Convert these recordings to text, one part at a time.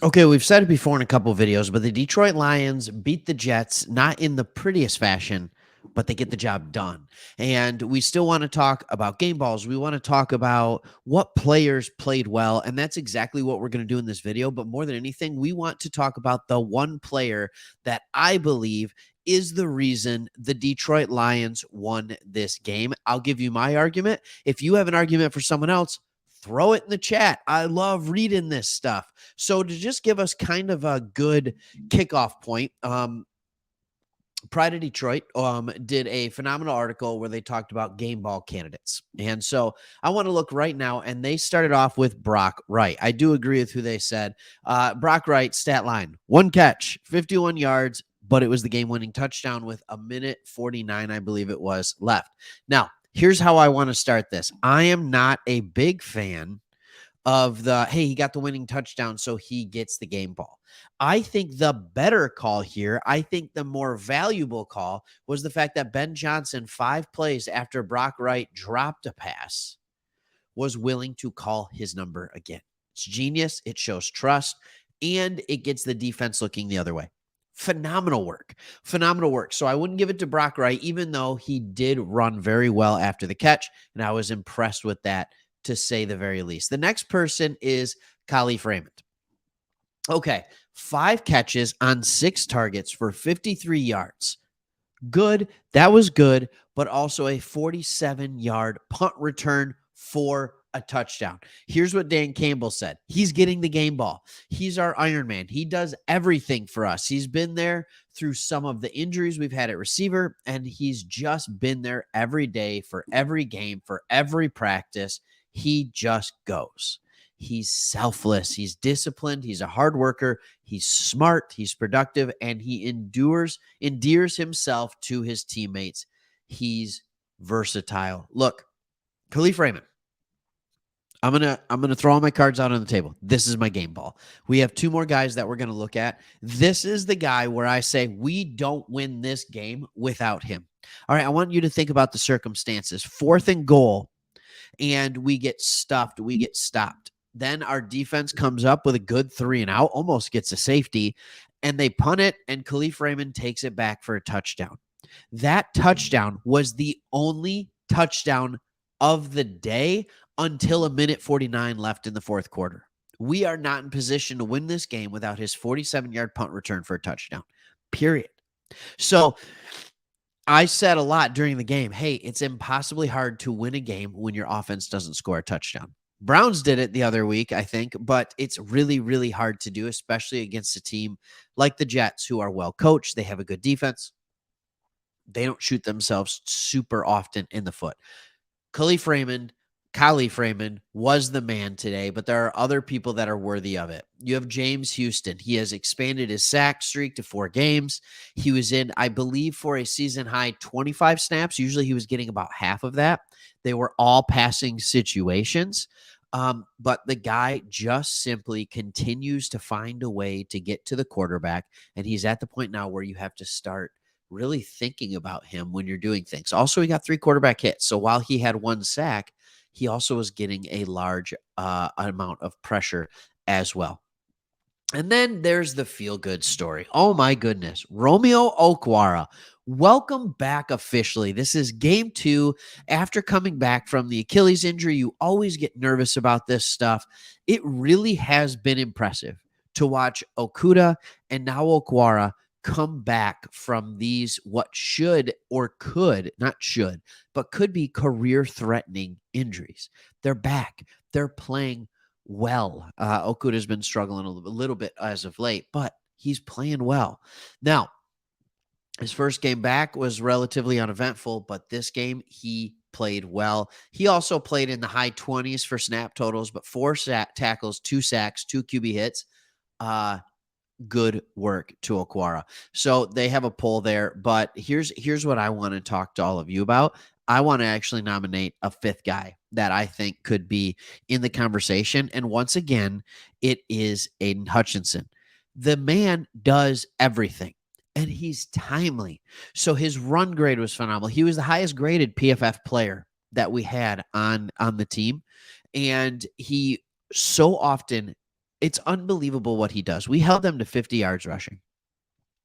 Okay, we've said it before in a couple of videos, but the Detroit Lions beat the Jets not in the prettiest fashion, but they get the job done. And we still want to talk about game balls. We want to talk about what players played well. And that's exactly what we're going to do in this video. But more than anything, we want to talk about the one player that I believe is the reason the Detroit Lions won this game. I'll give you my argument. If you have an argument for someone else, throw it in the chat. I love reading this stuff. So to just give us kind of a good kickoff point, Pride of Detroit did a phenomenal article where they talked about game ball candidates. And so I want to look right now, and they started off with Brock Wright. I do agree with who they said. Brock Wright, stat line, 1 catch, 51 yards, but it was the game-winning touchdown with a minute 49, I believe it was, left. Now, here's how I want to start this. I am not a big fan of the, hey, he got the winning touchdown, so he gets the game ball. I think the better call here, I think the more valuable call was the fact that Ben Johnson, 5 plays after Brock Wright dropped a pass, was willing to call his number again. It's genius. It shows trust, and it gets the defense looking the other way. Phenomenal work. Phenomenal work. So I wouldn't give it to Brock Wright, even though he did run very well after the catch, and I was impressed with that, to say the very least. The next person is Khalif Raymond. Okay, 5 catches on 6 targets for 53 yards. Good. That was good, but also a 47-yard punt return for a touchdown. Here's what Dan Campbell said. He's getting the game ball. He's our Iron Man. He does everything for us. He's been there through some of the injuries we've had at receiver, and he's just been there every day for every game, for every practice. He just goes. He's selfless. He's disciplined. He's a hard worker. He's smart. He's productive, and he endears himself to his teammates. He's versatile. Look, Khalif Raymond. I'm gonna throw all my cards out on the table. This is my game ball. We have 2 more guys that we're gonna look at. This is the guy where I say we don't win this game without him. All right, I want you to think about the circumstances. 4th and goal, and we get stuffed. We get stopped. Then our defense comes up with a good 3 and out, almost gets a safety, and they punt it, and Khalif Raymond takes it back for a touchdown. That touchdown was the only touchdown of the day until a minute 49 left in the 4th quarter. We are not in position to win this game without his 47-yard punt return for a touchdown, period. So I said a lot during the game, hey, it's impossibly hard to win a game when your offense doesn't score a touchdown. Browns did it the other week, I think, but it's really, really hard to do, especially against a team like the Jets, who are well coached. They have a good defense. They don't shoot themselves super often in the foot. Khalif Raymond was the man today, but there are other people that are worthy of it. You have James Houston. He has expanded his sack streak to 4 games. He was in, I believe, for a season high 25 snaps. Usually he was getting about half of that. They were all passing situations. But the guy just simply continues to find a way to get to the quarterback. And he's at the point now where you have to start really thinking about him when you're doing things. Also, he got 3 quarterback hits. So while he had 1 sack, he also was getting a large amount of pressure as well. And then there's the feel-good story. Oh, my goodness. Romeo Okwara, welcome back officially. This is game 2 after coming back from the Achilles injury. You always get nervous about this stuff. It really has been impressive to watch Okudah and now Okwara come back from these what should or could, not should, but could be career-threatening injuries. They're back. They're playing well. Okudah's been struggling a little bit as of late, but he's playing well. Now, his first game back was relatively uneventful, but this game he played well. He also played in the high 20s for snap totals, but 4 tackles, 2 sacks, 2 QB hits. Good work to Okwara. So they have a poll there, but here's what I want to talk to all of you about. I want to actually nominate a 5th guy that I think could be in the conversation. And once again, it is Aiden Hutchinson. The man does everything, and he's timely. So his run grade was phenomenal. He was the highest graded PFF player that we had on the team, and he so often It's unbelievable what he does. We held them to 50 yards rushing.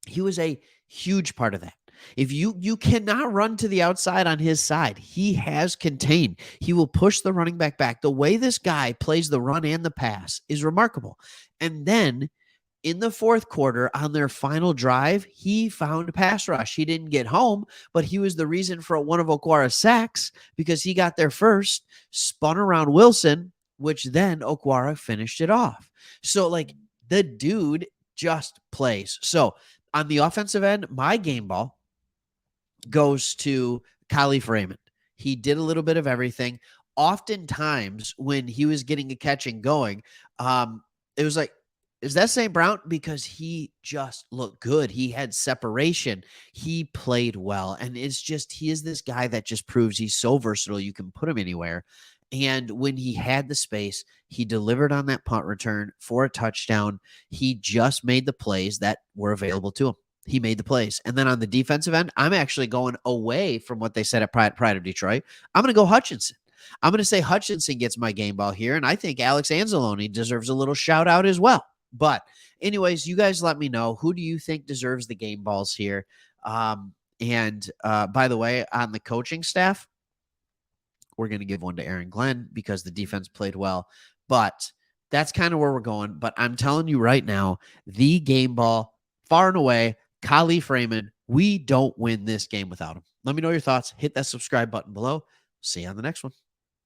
He was a huge part of that. If you cannot run to the outside on his side, he has contained. He will push the running back. The way this guy plays the run and the pass is remarkable. And then in the fourth quarter on their final drive, he found a pass rush. He didn't get home, but he was the reason for one of Okwara's sacks because he got there first, spun around Wilson, which then Okwara finished it off. So, like, the dude just plays. So, on the offensive end, my game ball goes to Khalif Raymond. He did a little bit of everything. Oftentimes, when he was getting a catch and going, it was like, is that St. Brown? Because he just looked good. He had separation. He played well. And it's just, he is this guy that just proves he's so versatile. You can put him anywhere. And when he had the space, he delivered on that punt return for a touchdown. He just made the plays that were available to him. He made the plays. And then on the defensive end, I'm actually going away from what they said at Pride of Detroit. I'm going to go Hutchinson. I'm going to say Hutchinson gets my game ball here. And I think Alex Anzalone deserves a little shout out as well. But anyways, you guys let me know. Who do you think deserves the game balls here? By the way, on the coaching staff, we're going to give one to Aaron Glenn because the defense played well. But that's kind of where we're going. But I'm telling you right now, the game ball, far and away, Khalif Raymond, we don't win this game without him. Let me know your thoughts. Hit that subscribe button below. See you on the next one.